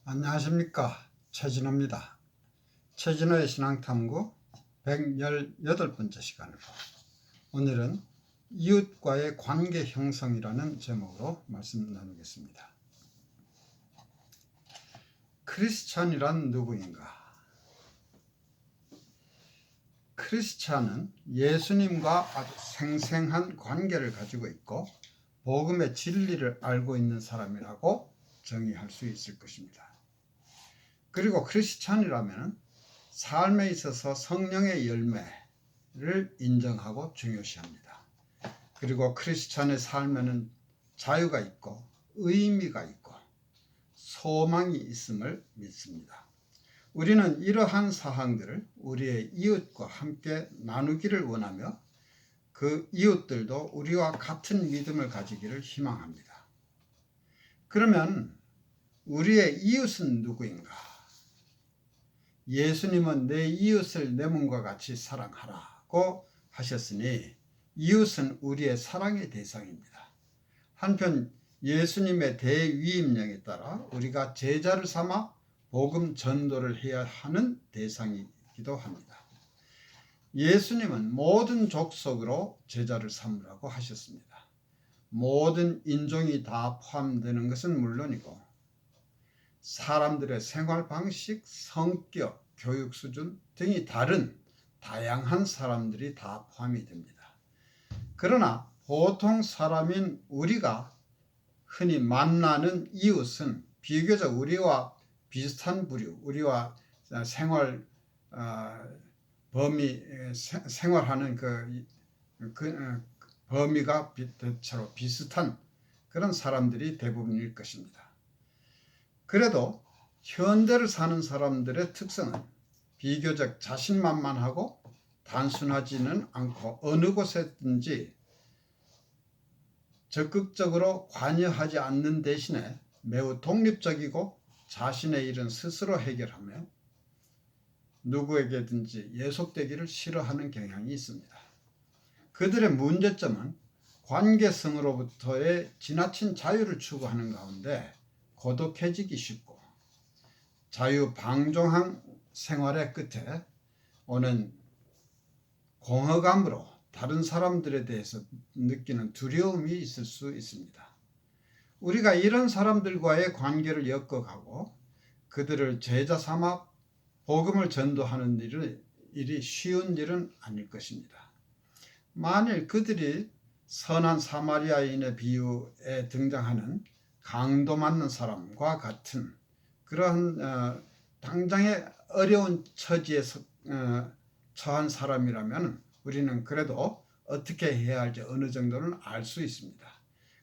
안녕하십니까, 최진호입니다. 최진호의 신앙탐구 118번째 시간으로 오늘은 이웃과의 관계 형성이라는 제목으로 말씀 나누겠습니다. 크리스찬이란 누구인가? 크리스찬은 예수님과 아주 생생한 관계를 가지고 있고 복음의 진리를 알고 있는 사람이라고 정의할 수 있을 것입니다. 그리고 크리스찬이라면 삶에 있어서 성령의 열매를 인정하고 중요시합니다. 그리고 크리스찬의 삶에는 자유가 있고 의미가 있고 소망이 있음을 믿습니다. 우리는 이러한 사항들을 우리의 이웃과 함께 나누기를 원하며 그 이웃들도 우리와 같은 믿음을 가지기를 희망합니다. 그러면 우리의 이웃은 누구인가? 예수님은 내 이웃을 내 몸과 같이 사랑하라고 하셨으니 이웃은 우리의 사랑의 대상입니다. 한편 예수님의 대위임령에 따라 우리가 제자를 삼아 복음 전도를 해야 하는 대상이기도 합니다. 예수님은 모든 족속으로 제자를 삼으라고 하셨습니다. 모든 인종이 다 포함되는 것은 물론이고 사람들의 생활 방식, 성격, 교육 수준 등이 다른 다양한 사람들이 다 포함이 됩니다. 그러나 보통 사람인 우리가 흔히 만나는 이웃은 비교적 우리와 비슷한 부류, 우리와 생활 범위, 생활하는 범위가 대체로 비슷한 그런 사람들이 대부분일 것입니다. 그래도 현대를 사는 사람들의 특성은 비교적 자신만만하고 단순하지는 않고 어느 곳에든지 적극적으로 관여하지 않는 대신에 매우 독립적이고 자신의 일은 스스로 해결하며 누구에게든지 예속되기를 싫어하는 경향이 있습니다. 그들의 문제점은 관계성으로부터의 지나친 자유를 추구하는 가운데 고독해지기 쉽고 자유방종한 생활의 끝에 오는 공허감으로 다른 사람들에 대해서 느끼는 두려움이 있을 수 있습니다. 우리가 이런 사람들과의 관계를 엮어가고 그들을 제자 삼아 복음을 전도하는 일이 쉬운 일은 아닐 것입니다. 만일 그들이 선한 사마리아인의 비유에 등장하는 강도 맞는 사람과 같은 그러한 당장의 어려운 처지에 처한 사람이라면 우리는 그래도 어떻게 해야 할지 어느 정도는 알 수 있습니다.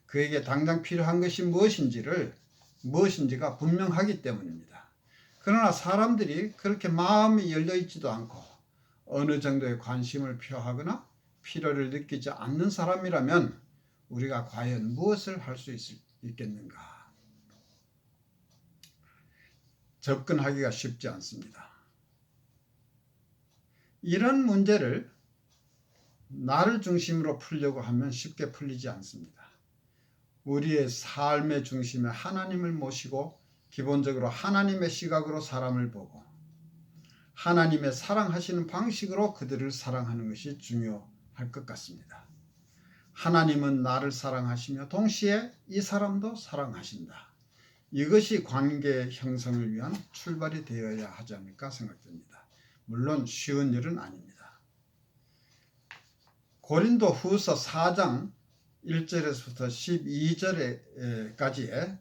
그에게 당장 필요한 것이 무엇인지가 분명하기 때문입니다. 그러나 사람들이 그렇게 마음이 열려있지도 않고 어느 정도의 관심을 표하거나 필요를 느끼지 않는 사람이라면 우리가 과연 무엇을 할 수 있겠는가? 접근하기가 쉽지 않습니다. 이런 문제를 나를 중심으로 풀려고 하면 쉽게 풀리지 않습니다. 우리의 삶의 중심에 하나님을 모시고 기본적으로 하나님의 시각으로 사람을 보고 하나님의 사랑하시는 방식으로 그들을 사랑하는 것이 중요할 것 같습니다. 하나님은 나를 사랑하시며 동시에 이 사람도 사랑하신다. 이것이 관계 형성을 위한 출발이 되어야 하지 않을까 생각됩니다. 물론 쉬운 일은 아닙니다. 고린도 후서 4장 1절에서부터 12절까지에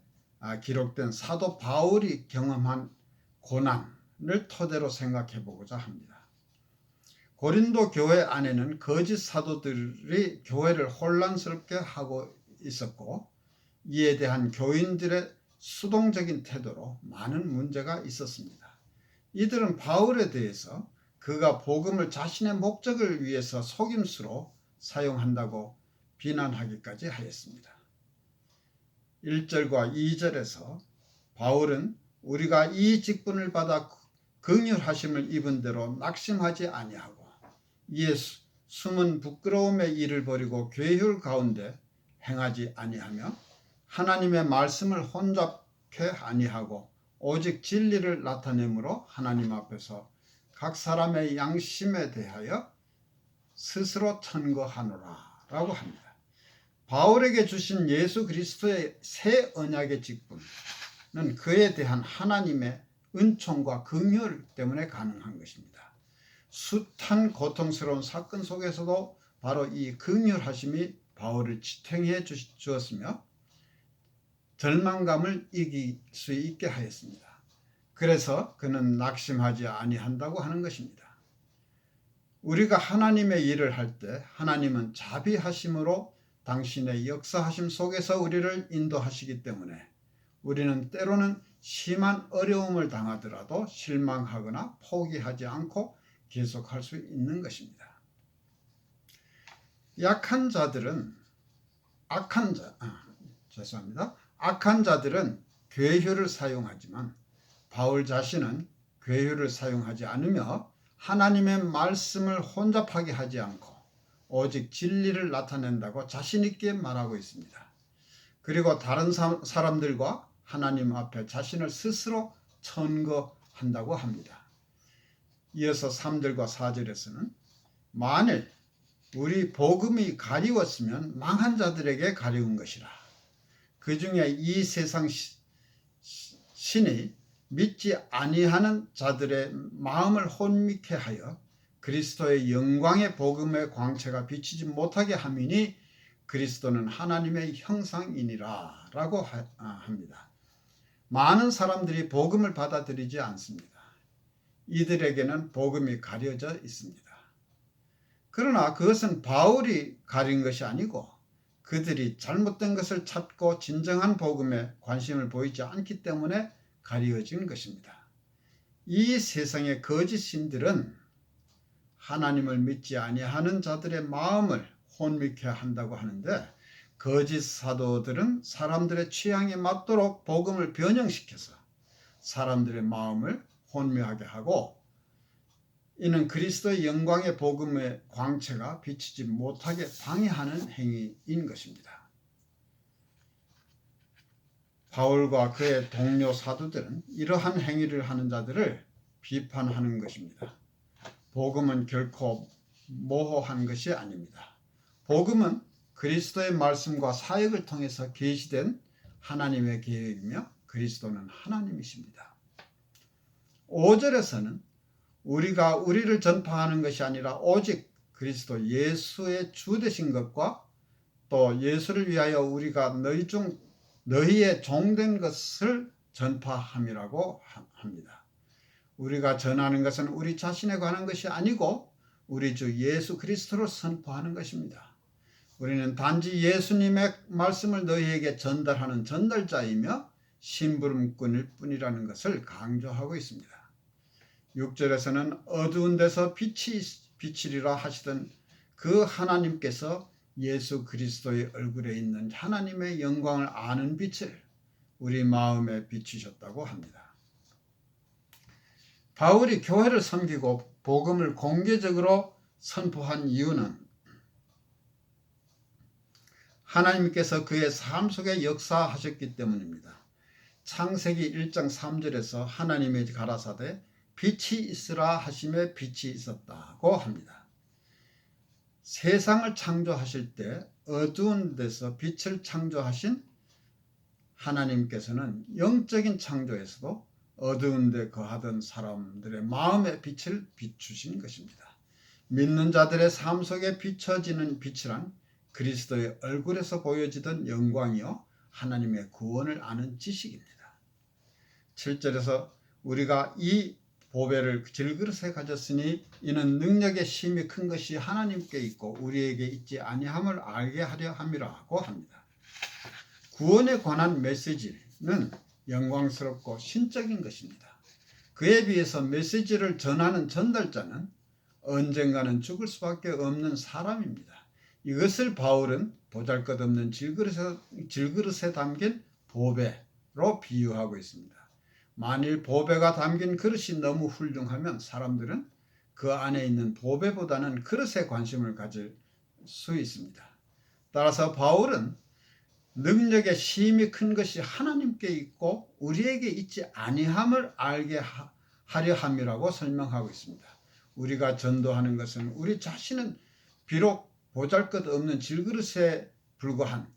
기록된 사도 바울이 경험한 고난을 토대로 생각해 보고자 합니다. 고린도 교회 안에는 거짓 사도들이 교회를 혼란스럽게 하고 있었고 이에 대한 교인들의 수동적인 태도로 많은 문제가 있었습니다. 이들은 바울에 대해서 그가 복음을 자신의 목적을 위해서 속임수로 사용한다고 비난하기까지 하였습니다. 1절과 2절에서 바울은 우리가 이 직분을 받아 긍휼하심을 입은 대로 낙심하지 아니하고 이에 숨은 부끄러움의 일을 버리고 괴휼 가운데 행하지 아니하며 하나님의 말씀을 혼잡케 아니하고 오직 진리를 나타내므로 하나님 앞에서 각 사람의 양심에 대하여 스스로 천거하노라 라고 합니다. 바울에게 주신 예수 그리스도의 새 언약의 직분은 그에 대한 하나님의 은총과 긍휼 때문에 가능한 것입니다. 숱한 고통스러운 사건 속에서도 바로 이 긍휼하심이 바울을 지탱해 주었으며 절망감을 이길 수 있게 하였습니다. 그래서 그는 낙심하지 아니한다고 하는 것입니다. 우리가 하나님의 일을 할 때 하나님은 자비하심으로 당신의 역사하심 속에서 우리를 인도하시기 때문에 우리는 때로는 심한 어려움을 당하더라도 실망하거나 포기하지 않고 계속할 수 있는 것입니다. 악한 자들은 괴휴를 사용하지만 바울 자신은 괴휴를 사용하지 않으며 하나님의 말씀을 혼잡하게 하지 않고 오직 진리를 나타낸다고 자신 있게 말하고 있습니다. 그리고 다른 사람들과 하나님 앞에 자신을 스스로 천거한다고 합니다. 이어서 3절과 4절에서는 만일 우리 복음이 가리웠으면 망한 자들에게 가리운 것이라. 그 중에 이 세상 신이 믿지 아니하는 자들의 마음을 혼미케 하여 그리스도의 영광의 복음의 광채가 비치지 못하게 함이니 그리스도는 하나님의 형상이니라 라고 합니다. 많은 사람들이 복음을 받아들이지 않습니다. 이들에게는 복음이 가려져 있습니다. 그러나 그것은 바울이 가린 것이 아니고 그들이 잘못된 것을 찾고 진정한 복음에 관심을 보이지 않기 때문에 가려진 것입니다. 이 세상의 거짓 신들은 하나님을 믿지 아니하는 자들의 마음을 혼미케 한다고 하는데 거짓 사도들은 사람들의 취향에 맞도록 복음을 변형시켜서 사람들의 마음을 혼미하게 하고 이는 그리스도의 영광의 복음의 광채가 비치지 못하게 방해하는 행위인 것입니다. 바울과 그의 동료 사도들은 이러한 행위를 하는 자들을 비판하는 것입니다. 복음은 결코 모호한 것이 아닙니다. 복음은 그리스도의 말씀과 사역을 통해서 계시된 하나님의 계획이며 그리스도는 하나님이십니다. 5절에서는 우리가 우리를 전파하는 것이 아니라 오직 그리스도 예수의 주 되신 것과 또 예수를 위하여 우리가 너희의 종된 것을 전파함이라고 합니다. 우리가 전하는 것은 우리 자신에 관한 것이 아니고 우리 주 예수 그리스도를 선포하는 것입니다. 우리는 단지 예수님의 말씀을 너희에게 전달하는 전달자이며 심부름꾼일 뿐이라는 것을 강조하고 있습니다. 6절에서는 어두운 데서 빛이 비치리라 하시던 그 하나님께서 예수 그리스도의 얼굴에 있는 하나님의 영광을 아는 빛을 우리 마음에 비추셨다고 합니다. 바울이 교회를 섬기고 복음을 공개적으로 선포한 이유는 하나님께서 그의 삶 속에 역사하셨기 때문입니다. 창세기 1장 3절에서 하나님의 가라사대 빛이 있으라 하심에 빛이 있었다고 합니다. 세상을 창조하실 때 어두운 데서 빛을 창조하신 하나님께서는 영적인 창조에서도 어두운 데 거하던 사람들의 마음의 빛을 비추신 것입니다. 믿는 자들의 삶 속에 비춰지는 빛이란 그리스도의 얼굴에서 보여지던 영광이요 하나님의 구원을 아는 지식입니다. 7절에서 우리가 이 보배를 질그릇에 가졌으니 이는 능력의 심이 큰 것이 하나님께 있고 우리에게 있지 아니함을 알게 하려 함이라고 합니다. 구원에 관한 메시지는 영광스럽고 신적인 것입니다. 그에 비해서 메시지를 전하는 전달자는 언젠가는 죽을 수밖에 없는 사람입니다. 이것을 바울은 보잘것없는 질그릇에 담긴 보배로 비유하고 있습니다. 만일 보배가 담긴 그릇이 너무 훌륭하면 사람들은 그 안에 있는 보배보다는 그릇에 관심을 가질 수 있습니다. 따라서 바울은 능력의 심이 큰 것이 하나님께 하나님께 있고 우리에게 있지 아니함을 알게 하려 함이라고 설명하고 있습니다. 우리가 전도하는 것은 우리 자신은 비록 보잘것없는 질그릇에 불과한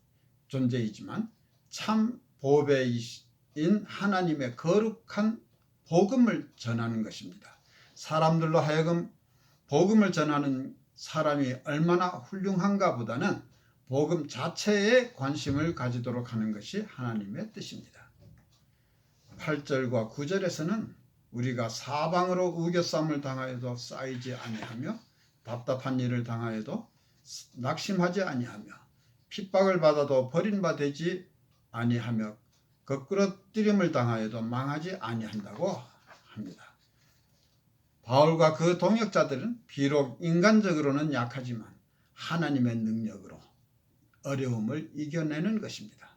존재이지만 참 보배인 하나님의 거룩한 복음을 전하는 것입니다. 사람들로 하여금 복음을 전하는 사람이 얼마나 훌륭한가 보다는 복음 자체에 관심을 가지도록 하는 것이 하나님의 뜻입니다. 8절과 9절에서는 우리가 사방으로 우겨쌈을 당하여도 쌓이지 아니하며 답답한 일을 당하여도 낙심하지 아니하며 핍박을 받아도 버림받지 아니하며 거꾸러뜨림을 당하여도 망하지 아니한다고 합니다. 바울과 그 동역자들은 비록 인간적으로는 약하지만 하나님의 능력으로 어려움을 이겨내는 것입니다.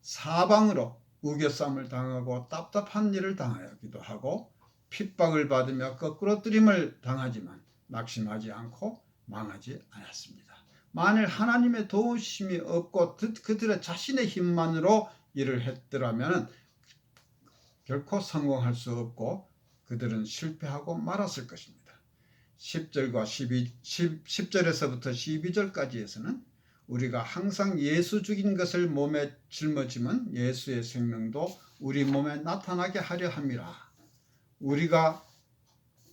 사방으로 우겨쌈을 당하고 답답한 일을 당하기도 하고 핍박을 받으며 거꾸러뜨림을 당하지만 낙심하지 않고 망하지 않았습니다. 만일 하나님의 도우심이 없고 그들의 자신의 힘만으로 일을 했더라면 결코 성공할 수 없고 그들은 실패하고 말았을 것입니다. 10절과 10절에서부터 12절까지에서는 우리가 항상 예수 죽인 것을 몸에 짊어지면 예수의 생명도 우리 몸에 나타나게 하려 함이라.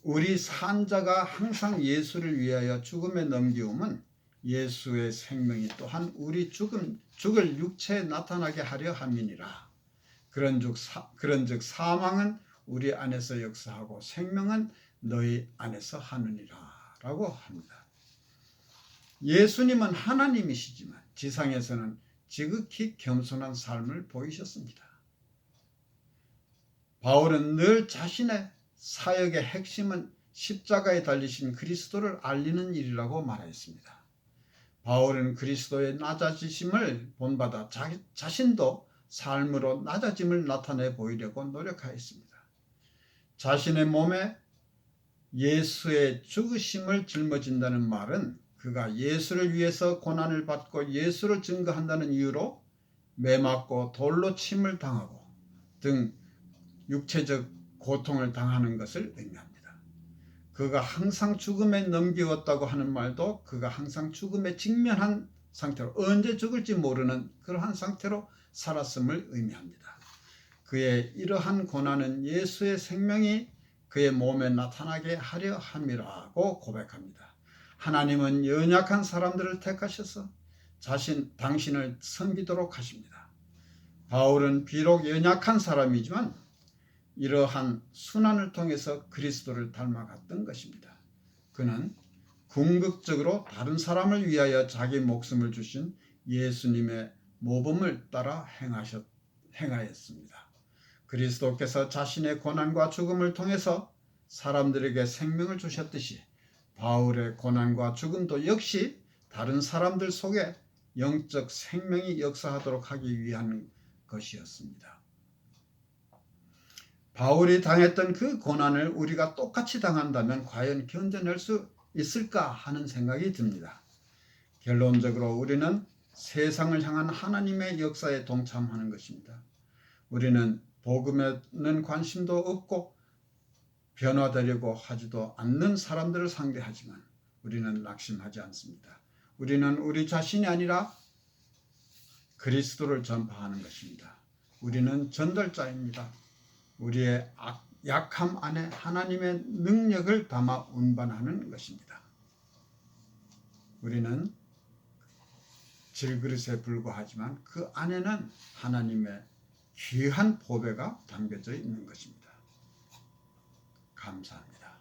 우리 산자가 항상 예수를 위하여 죽음에 넘기움은 예수의 생명이 또한 우리 죽을 육체에 나타나게 하려 함이니라. 그런즉 사망은 우리 안에서 역사하고 생명은 너희 안에서 하느니라 라고 합니다. 예수님은 하나님이시지만 지상에서는 지극히 겸손한 삶을 보이셨습니다. 바울은 늘 자신의 사역의 핵심은 십자가에 달리신 그리스도를 알리는 일이라고 말했습니다. 바울은 그리스도의 낮아지심을 본받아 자신도 삶으로 낮아짐을 나타내 보이려고 노력하였습니다. 자신의 몸에 예수의 죽으심을 짊어진다는 말은 그가 예수를 위해서 고난을 받고 예수를 증거한다는 이유로 매맞고 돌로 침을 당하고 등 육체적 고통을 당하는 것을 의미합니다. 그가 항상 죽음에 넘기웠다고 하는 말도 그가 항상 죽음에 직면한 상태로 언제 죽을지 모르는 그러한 상태로 살았음을 의미합니다. 그의 이러한 고난은 예수의 생명이 그의 몸에 나타나게 하려 함이라고 고백합니다. 하나님은 연약한 사람들을 택하셔서 당신을 섬기도록 하십니다. 바울은 비록 연약한 사람이지만 이러한 순환을 통해서 그리스도를 닮아갔던 것입니다. 그는 궁극적으로 다른 사람을 위하여 자기 목숨을 주신 예수님의 모범을 따라 행하였습니다. 그리스도께서 자신의 고난과 죽음을 통해서 사람들에게 생명을 주셨듯이 바울의 고난과 죽음도 역시 다른 사람들 속에 영적 생명이 역사하도록 하기 위한 것이었습니다. 바울이 당했던 그 고난을 우리가 똑같이 당한다면 과연 견뎌낼 수 있을까 하는 생각이 듭니다. 결론적으로 우리는 세상을 향한 하나님의 역사에 동참하는 것입니다. 우리는 복음에는 관심도 없고 변화되려고 하지도 않는 사람들을 상대하지만 우리는 낙심하지 않습니다. 우리는 우리 자신이 아니라 그리스도를 전파하는 것입니다. 우리는 전달자입니다. 우리의 약함 안에 하나님의 능력을 담아 운반하는 것입니다. 우리는 질그릇에 불과하지만 그 안에는 하나님의 귀한 보배가 담겨져 있는 것입니다. 감사합니다.